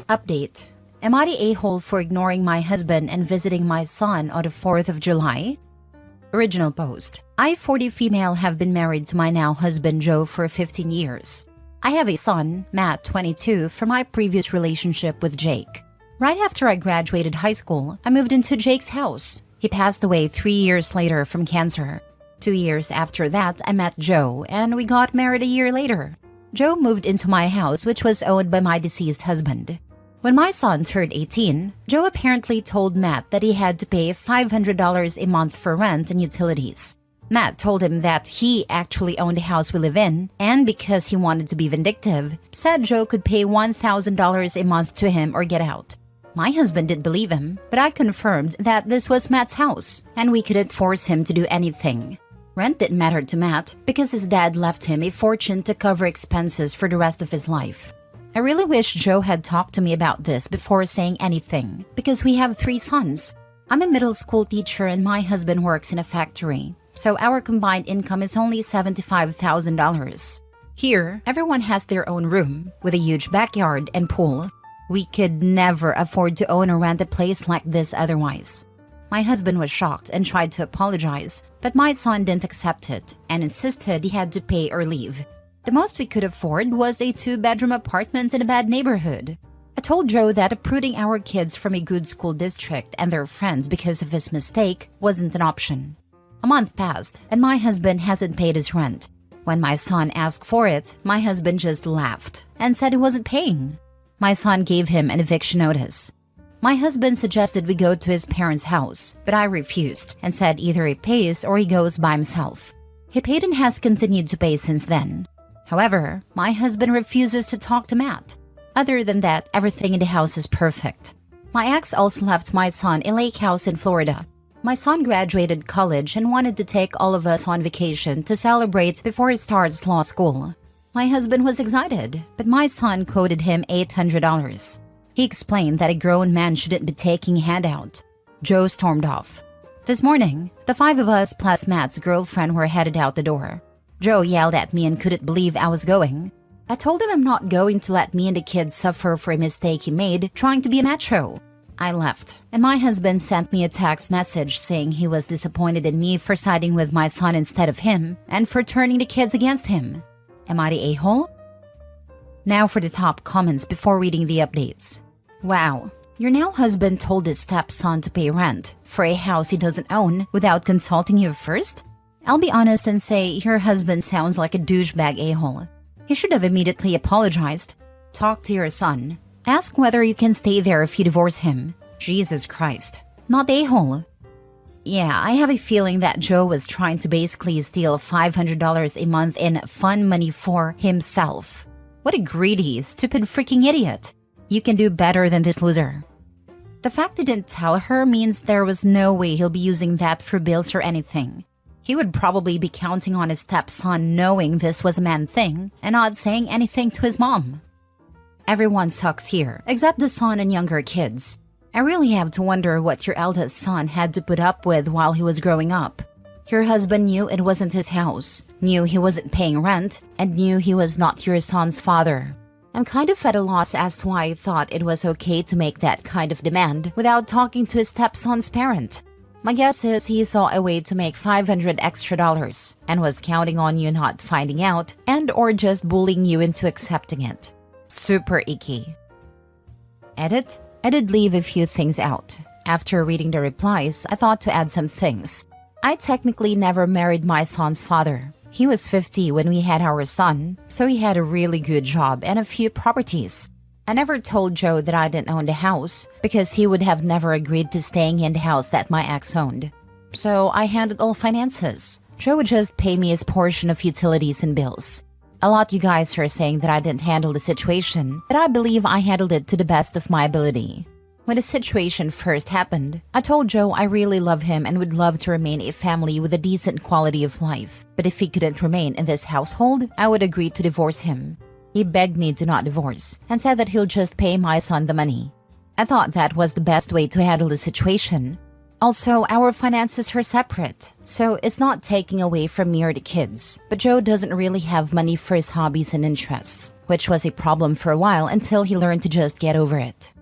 Update. Am I the a-hole for ignoring my husband and visiting my son on the 4th of July? Original post. I, 40 female, have been married to my now husband Joe for 15 years. I have a son, Matt, 22, from my previous relationship with Jake. Right after I graduated high school, I moved into Jake's house. He passed away 3 years later from cancer. 2 years after that, I met Joe, and we got married a year later. Joe moved into my house, which was owned by my deceased husband. When my son turned 18, Joe apparently told Matt that he had to pay $500 a month for rent and utilities. Matt told him that he actually owned the house we live in, and because he wanted to be vindictive, said Joe could pay $1,000 a month to him or get out. My husband didn't believe him, but I confirmed that this was Matt's house, and we couldn't force him to do anything. Rent didn't matter to Matt because his dad left him a fortune to cover expenses for the rest of his life. I really wish Joe had talked to me about this before saying anything, because we have 3 sons. I'm a middle school teacher and my husband works in a factory, so our combined income is only $75,000. Here, everyone has their own room, with a huge backyard and pool. We could never afford to own or rent a place like this otherwise. My husband was shocked and tried to apologize, but my son didn't accept it and insisted he had to pay or leave. The most we could afford was a 2-bedroom apartment in a bad neighborhood. I told Joe that uprooting our kids from a good school district and their friends because of his mistake wasn't an option. A month passed, and my husband hasn't paid his rent. When my son asked for it, my husband just laughed and said he wasn't paying. My son gave him an eviction notice. My husband suggested we go to his parents' house, but I refused and said either he pays or he goes by himself. He paid and has continued to pay since then. However, my husband refuses to talk to Matt. Other than that, everything in the house is perfect. My ex also left my son a lake house in Florida. My son graduated college and wanted to take all of us on vacation to celebrate before he starts law school. My husband was excited, but my son quoted him $800. He explained that a grown man shouldn't be taking a handout. Joe stormed off. This morning, the 5 of us plus Matt's girlfriend were headed out the door. Joe yelled at me and couldn't believe I was going. I told him I'm not going to let me and the kids suffer for a mistake he made trying to be a macho. I left, and my husband sent me a text message saying he was disappointed in me for siding with my son instead of him and for turning the kids against him. Am I the a-hole? Now for the top comments before reading the updates. Wow, your now husband told his stepson to pay rent for a house he doesn't own without consulting you first? I'll be honest and say your husband sounds like a douchebag a-hole. He should have immediately apologized. Talk to your son. Ask whether you can stay there if you divorce him. Jesus Christ. Not a-hole. Yeah, I have a feeling that Joe was trying to basically steal $500 a month in fun money for himself. What a greedy, stupid freaking idiot. You can do better than this loser. The fact he didn't tell her means there was no way he'll be using that for bills or anything. He would probably be counting on his stepson knowing this was a man thing and not saying anything to his mom. Everyone sucks here, except the son and younger kids. I really have to wonder what your eldest son had to put up with while he was growing up. Your husband knew it wasn't his house, knew he wasn't paying rent, and knew he was not your son's father. I'm kind of at a loss as to why he thought it was okay to make that kind of demand without talking to his stepson's parent. My guess is he saw a way to make $500 extra and was counting on you not finding out and or just bullying you into accepting it. Super icky. Edit? I did leave a few things out. After reading the replies, I thought to add some things. I technically never married my son's father. He was 50 when we had our son, so he had a really good job and a few properties. I never told Joe that I didn't own the house because he would have never agreed to staying in the house that my ex owned. So I handled all finances. Joe would just pay me his portion of utilities and bills. A lot you guys are saying that I didn't handle the situation, but I believe I handled it to the best of my ability. When the situation first happened, I told Joe I really love him and would love to remain a family with a decent quality of life. But if he couldn't remain in this household, I would agree to divorce him. He begged me to not divorce and said that he'll just pay my son the money. I thought that was the best way to handle the situation. Also, our finances are separate, so it's not taking away from me or the kids. But Joe doesn't really have money for his hobbies and interests. which was a problem for a while until he learned to just get over it.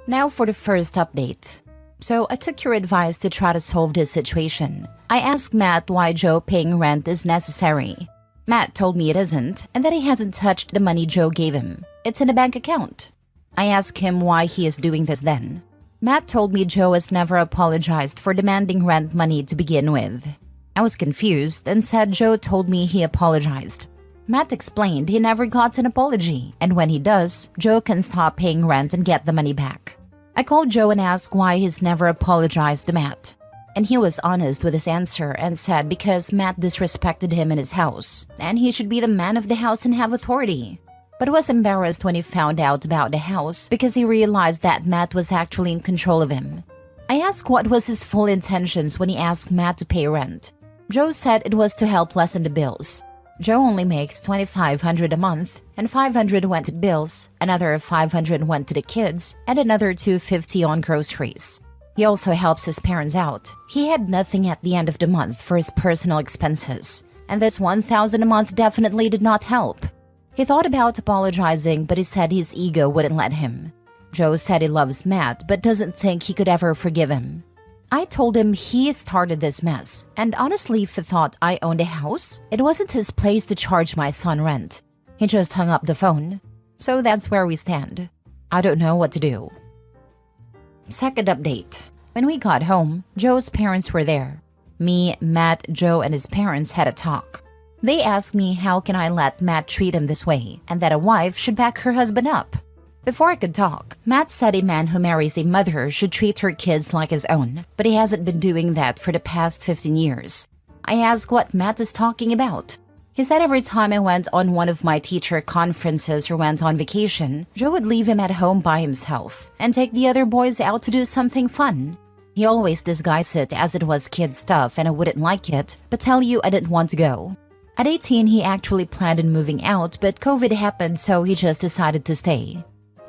Now for the first update. So I took your advice to try to solve this situation. I asked Matt why Joe paying rent is necessary. Matt told me it isn't, and that he hasn't touched the money Joe gave him. It's in a bank account. I asked him why he is doing this then. Matt told me Joe has never apologized for demanding rent money to begin with. I was confused and said Joe told me he apologized. Matt explained he never got an apology, and when he does, Joe can stop paying rent and get the money back. I called Joe and asked why he's never apologized to Matt. And he was honest with his answer and said because Matt disrespected him in his house, and he should be the man of the house and have authority. But was embarrassed when he found out about the house because he realized that Matt was actually in control of him. I asked what was his full intentions when he asked Matt to pay rent. Joe said it was to help lessen the bills. Joe only makes $2,500 a month, and $500 went to bills, another $500 went to the kids, and another $250 on groceries. He also helps his parents out. He had nothing at the end of the month for his personal expenses, and this $1,000 a month definitely did not help. He thought about apologizing, but he said his ego wouldn't let him. Joe said he loves Matt, but doesn't think he could ever forgive him. I told him he started this mess, and honestly, if he thought I owned a house, it wasn't his place to charge my son rent. He just hung up the phone. So that's where we stand. I don't know what to do. Second update. When we got home, Joe's parents were there. Me, Matt, Joe, and his parents had a talk. They asked me how can I let Matt treat him this way, and that a wife should back her husband up. Before I could talk, Matt said a man who marries a mother should treat her kids like his own, but he hasn't been doing that for the past 15 years. I asked what Matt is talking about. He said every time I went on one of my teacher conferences or went on vacation, Joe would leave him at home by himself and take the other boys out to do something fun. He always disguised it as it was kid stuff and I wouldn't like it, but tell you I didn't want to go. At 18, he actually planned on moving out, but COVID happened, so he just decided to stay.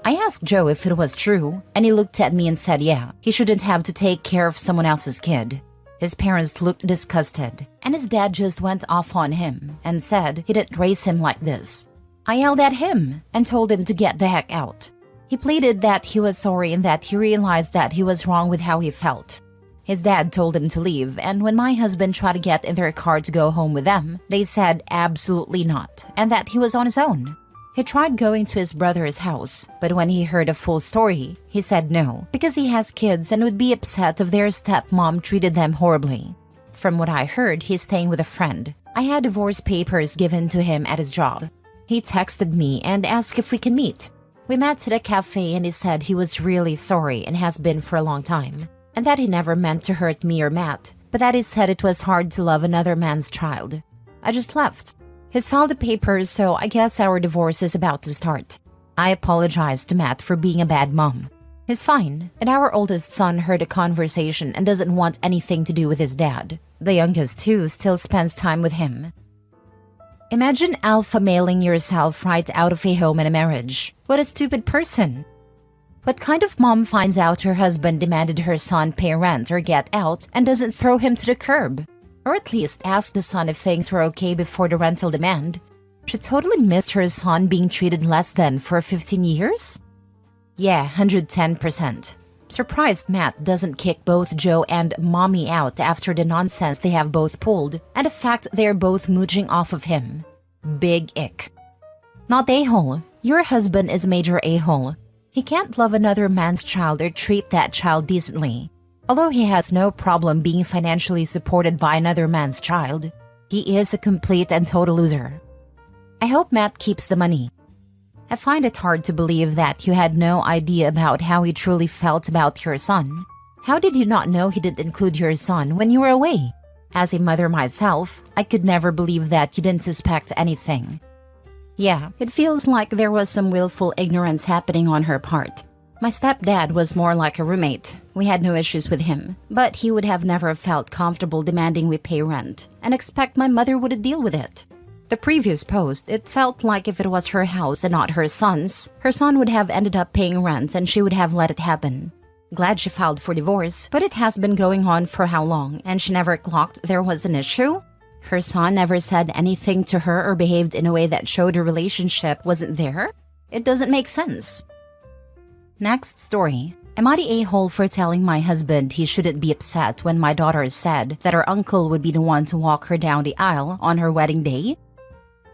I asked Joe if it was true, and he looked at me and said yeah, he shouldn't have to take care of someone else's kid. His parents looked disgusted, and his dad just went off on him and said he didn't raise him like this. I yelled at him and told him to get the heck out. He pleaded that he was sorry and that he realized that he was wrong with how he felt. His dad told him to leave, and when my husband tried to get in their car to go home with them, they said absolutely not, and that he was on his own. He tried going to his brother's house, but when he heard a full story, he said no, because he has kids and would be upset if their stepmom treated them horribly. From what I heard, he's staying with a friend. I had divorce papers given to him at his job. He texted me and asked if we can meet. We met at a cafe and he said he was really sorry and has been for a long time, and that he never meant to hurt me or Matt, but that he said it was hard to love another man's child. I just left. He's filed the papers, so I guess our divorce is about to start. I apologized to Matt for being a bad mom. He's fine, and our oldest son heard the conversation and doesn't want anything to do with his dad. The youngest, too, still spends time with him. Imagine alpha mailing yourself right out of a home and a marriage. What a stupid person. What kind of mom finds out her husband demanded her son pay rent or get out and doesn't throw him to the curb? Or at least ask the son if things were okay before the rental demand. She totally missed her son being treated less than for 15 years? Yeah, 110%. Surprised Matt doesn't kick both Joe and Mommy out after the nonsense they have both pulled, and the fact they're both mooching off of him. Big ick. Not a-hole. Your husband is a major a-hole. He can't love another man's child or treat that child decently. Although he has no problem being financially supported by another man's child, he is a complete and total loser. I hope Matt keeps the money. I find it hard to believe that you had no idea about how he truly felt about your son. How did you not know he didn't include your son when you were away? As a mother myself, I could never believe that you didn't suspect anything. Yeah, it feels like there was some willful ignorance happening on her part. My stepdad was more like a roommate. We had no issues with him, but he would have never felt comfortable demanding we pay rent and expect my mother would deal with it. The previous post, it felt like if it was her house and not her son's, her son would have ended up paying rent and she would have let it happen. Glad she filed for divorce, but it has been going on for how long and she never clocked there was an issue? Her son never said anything to her or behaved in a way that showed a relationship wasn't there? It doesn't make sense. Next story. Am I the a-hole for telling my husband he shouldn't be upset when my daughter said that her uncle would be the one to walk her down the aisle on her wedding day?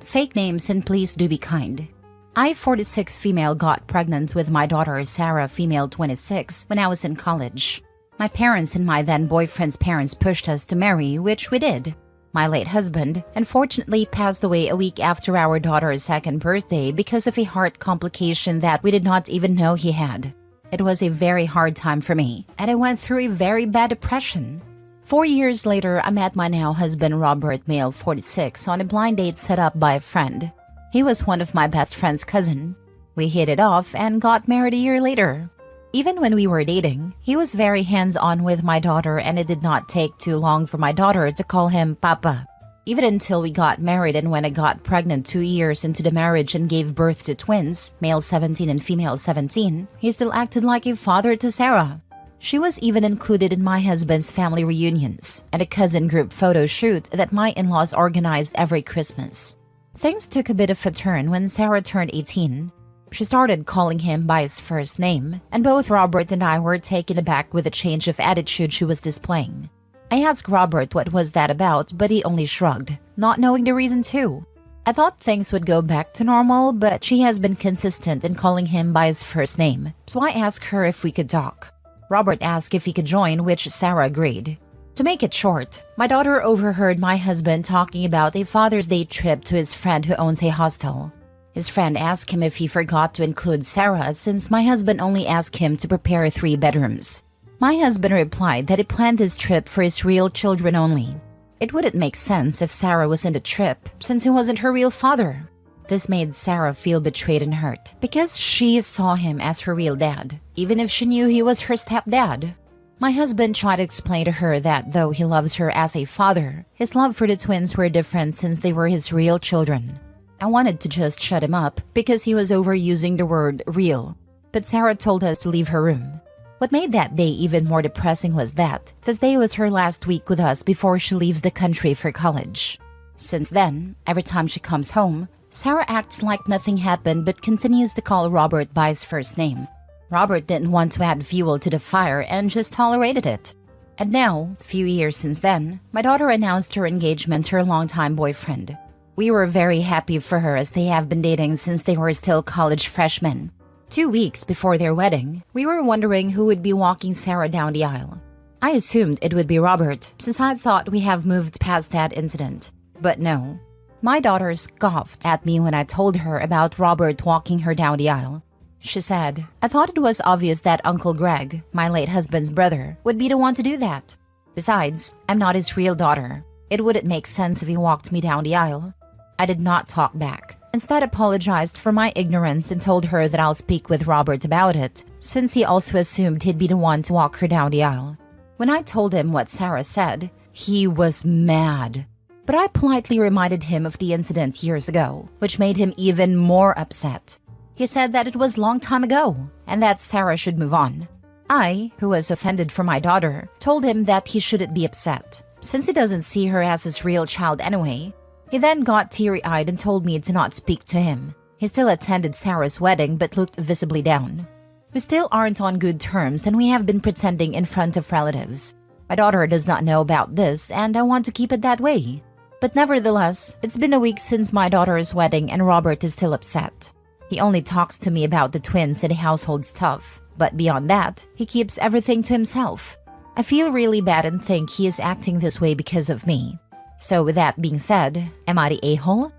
Fake names and please do be kind. I, 46 female, got pregnant with my daughter Sarah, female 26, when I was in college. My parents and my then boyfriend's parents pushed us to marry, which we did. My late husband unfortunately passed away a week after our daughter's second birthday because of a heart complication that we did not even know he had. It was a very hard time for me, and I went through a very bad depression. 4 years later, I met my now husband Robert, male 46, on a blind date set up by a friend. He was one of my best friend's cousin. We hit it off and got married a year later. Even when we were dating, he was very hands-on with my daughter, and it did not take too long for my daughter to call him Papa. Even until we got married, and when I got pregnant 2 years into the marriage and gave birth to twins, male 17 and female 17, he still acted like a father to Sarah. She was even included in my husband's family reunions and a cousin group photo shoot that my in-laws organized every Christmas. Things took a bit of a turn when Sarah turned 18. She started calling him by his first name, and both Robert and I were taken aback with the change of attitude she was displaying. I asked Robert what was that about, but he only shrugged, not knowing the reason too. I thought things would go back to normal, but she has been consistent in calling him by his first name, so I asked her if we could talk. Robert asked if he could join, which Sarah agreed. To make it short, my daughter overheard my husband talking about a Father's Day trip to his friend who owns a hostel. His friend asked him if he forgot to include Sarah since my husband only asked him to prepare 3 bedrooms. My husband replied that he planned this trip for his real children only. It wouldn't make sense if Sarah was in the trip since he wasn't her real father. This made Sarah feel betrayed and hurt because she saw him as her real dad, even if she knew he was her stepdad. My husband tried to explain to her that though he loves her as a father, his love for the twins were different since they were his real children. I wanted to just shut him up because he was overusing the word real, but Sarah told us to leave her room. What made that day even more depressing was that this day was her last week with us before she leaves the country for college. Since then, every time she comes home, Sarah acts like nothing happened but continues to call Robert by his first name. Robert didn't want to add fuel to the fire and just tolerated it. And now, a few years since then, my daughter announced her engagement to her longtime boyfriend. We were very happy for her as they have been dating since they were still college freshmen. 2 weeks before their wedding, we were wondering who would be walking Sarah down the aisle. I assumed it would be Robert, since I thought we have moved past that incident. But no. My daughter scoffed at me when I told her about Robert walking her down the aisle. She said, "I thought it was obvious that Uncle Greg, my late husband's brother, would be the one to do that. Besides, I'm not his real daughter. It wouldn't make sense if he walked me down the aisle." I did not talk back. Instead, apologized for my ignorance and told her that I'll speak with Robert about it, since he also assumed he'd be the one to walk her down the aisle. When I told him what Sarah said, he was mad. But I politely reminded him of the incident years ago, which made him even more upset. He said that it was a long time ago, and that Sarah should move on. I, who was offended for my daughter, told him that he shouldn't be upset, since he doesn't see her as his real child anyway. He then got teary-eyed and told me to not speak to him. He still attended Sarah's wedding but looked visibly down. We still aren't on good terms and we have been pretending in front of relatives. My daughter does not know about this and I want to keep it that way. But nevertheless, it's been a week since my daughter's wedding and Robert is still upset. He only talks to me about the twins and household stuff, but beyond that, he keeps everything to himself. I feel really bad and think he is acting this way because of me. So with that being said, am I the a-hole?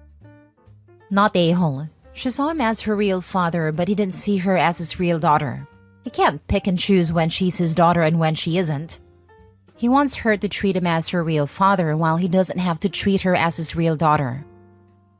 Not a-hole. She saw him as her real father, but he didn't see her as his real daughter. He can't pick and choose when she's his daughter and when she isn't. He wants her to treat him as her real father while he doesn't have to treat her as his real daughter.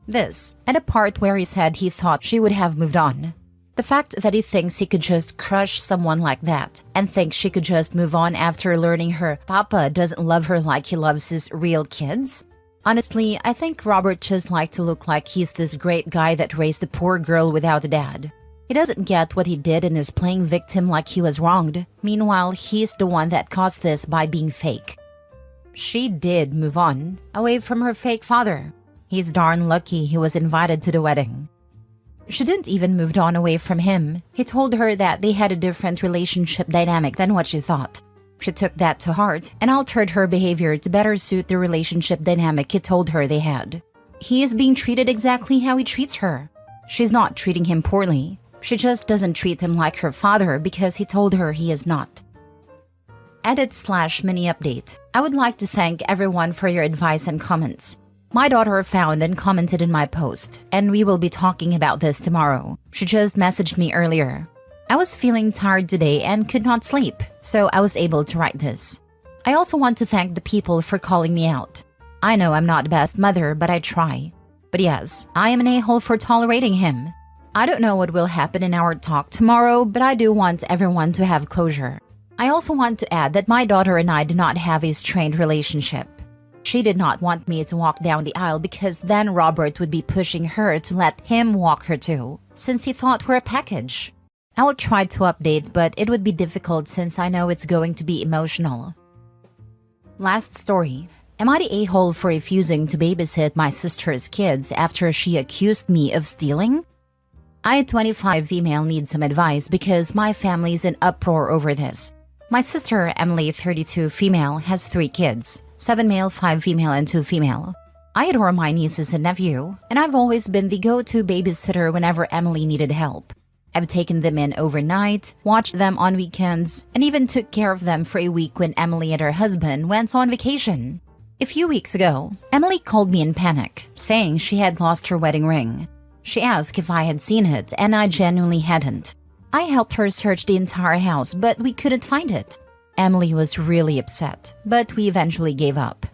This, and a part where he said he thought she would have moved on. The fact that he thinks he could just crush someone like that and thinks she could just move on after learning her papa doesn't love her like he loves his real kids. Honestly, I think Robert just liked to look like he's this great guy that raised the poor girl without a dad. He doesn't get what he did and is playing victim like he was wronged. Meanwhile, he's the one that caused this by being fake. She did move on, away from her fake father. He's darn lucky he was invited to the wedding. She didn't even moved on away from him. He told her that they had a different relationship dynamic than what she thought. She took that to heart and altered her behavior to better suit the relationship dynamic he told her they had. He is being treated exactly how he treats her. She's not treating him poorly. She just doesn't treat him like her father because he told her he is not. Edit/mini update. I would like to thank everyone for your advice and comments. My daughter found and commented in my post, and we will be talking about this tomorrow. She just messaged me earlier. I was feeling tired today and could not sleep, so I was able to write this. I also want to thank the people for calling me out. I know I'm not the best mother, but I try. But yes, I am an a-hole for tolerating him. I don't know what will happen in our talk tomorrow, but I do want everyone to have closure. I also want to add that my daughter and I do not have a strained relationship. She did not want me to walk down the aisle because then Robert would be pushing her to let him walk her too, since he thought we're a package. I will try to update, but it would be difficult since I know it's going to be emotional. Last story. Am I the a-hole for refusing to babysit my sister's kids after she accused me of stealing? I, 25 female, need some advice because my family's in uproar over this. My sister, Emily, 32 female, has 3 kids. 7 male, 5 female, and 2 female. I adore my nieces and nephew, and I've always been the go-to babysitter whenever Emily needed help. I've taken them in overnight, watched them on weekends, and even took care of them for a week when Emily and her husband went on vacation. A few weeks ago, Emily called me in panic, saying she had lost her wedding ring. She asked if I had seen it, and I genuinely hadn't. I helped her search the entire house, but we couldn't find it. Emily was really upset, but we eventually gave up.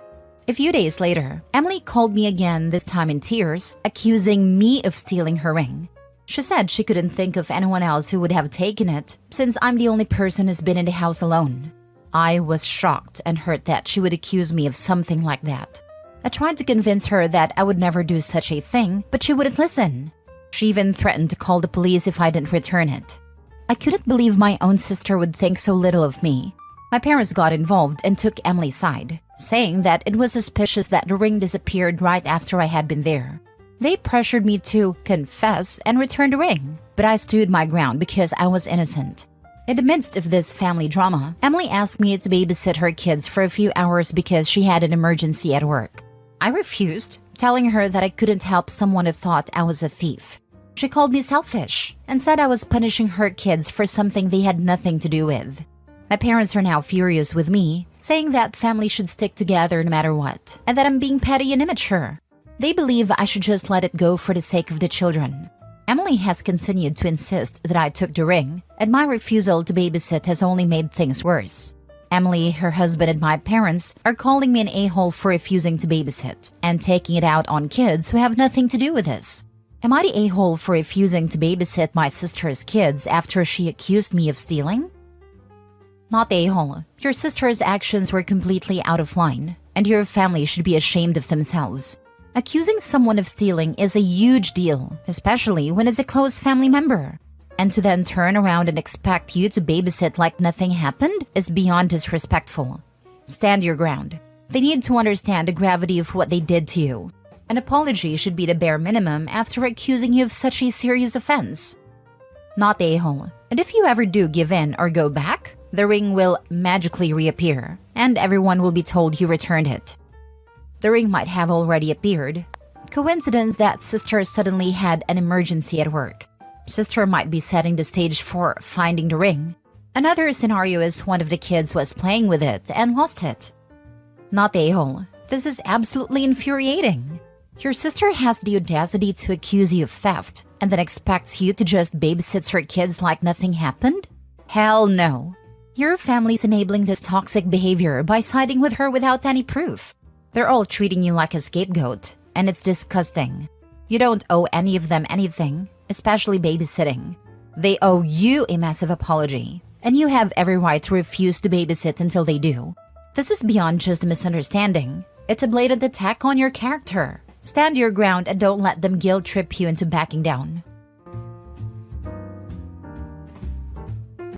A few days later, Emily called me again, this time in tears, accusing me of stealing her ring. She said she couldn't think of anyone else who would have taken it, since I'm the only person who's been in the house alone. I was shocked and hurt that she would accuse me of something like that. I tried to convince her that I would never do such a thing, but she wouldn't listen. She even threatened to call the police if I didn't return it. I couldn't believe my own sister would think so little of me. My parents got involved and took Emily's side, saying that it was suspicious that the ring disappeared right after I had been there. They pressured me to confess and return the ring, but I stood my ground because I was innocent. In the midst of this family drama, Emily asked me to babysit her kids for a few hours because she had an emergency at work. I refused, telling her that I couldn't help someone who thought I was a thief. She called me selfish and said I was punishing her kids for something they had nothing to do with. My parents are now furious with me, saying that family should stick together no matter what, and that I'm being petty and immature. They believe I should just let it go for the sake of the children. Emily has continued to insist that I took the ring, and my refusal to babysit has only made things worse. Emily, her husband, and my parents are calling me an a-hole for refusing to babysit and taking it out on kids who have nothing to do with this. Am I the a-hole for refusing to babysit my sister's kids after she accused me of stealing? Not the a-hole. Your sister's actions were completely out of line, and your family should be ashamed of themselves. Accusing someone of stealing is a huge deal, especially when it's a close family member. And to then turn around and expect you to babysit like nothing happened is beyond disrespectful. Stand your ground. They need to understand the gravity of what they did to you. An apology should be the bare minimum after accusing you of such a serious offense. Not the a-hole. And if you ever do give in or go back, the ring will magically reappear, and everyone will be told you returned it. The ring might have already appeared. Coincidence that sister suddenly had an emergency at work. Sister might be setting the stage for finding the ring. Another scenario is one of the kids was playing with it and lost it. Not the a-hole. This is absolutely infuriating. Your sister has the audacity to accuse you of theft and then expects you to just babysit her kids like nothing happened? Hell no. Your family's enabling this toxic behavior by siding with her without any proof. They're all treating you like a scapegoat, and it's disgusting. You don't owe any of them anything, especially babysitting. They owe you a massive apology, and you have every right to refuse to babysit until they do. This is beyond just a misunderstanding. It's a blatant attack on your character. Stand your ground and don't let them guilt trip you into backing down.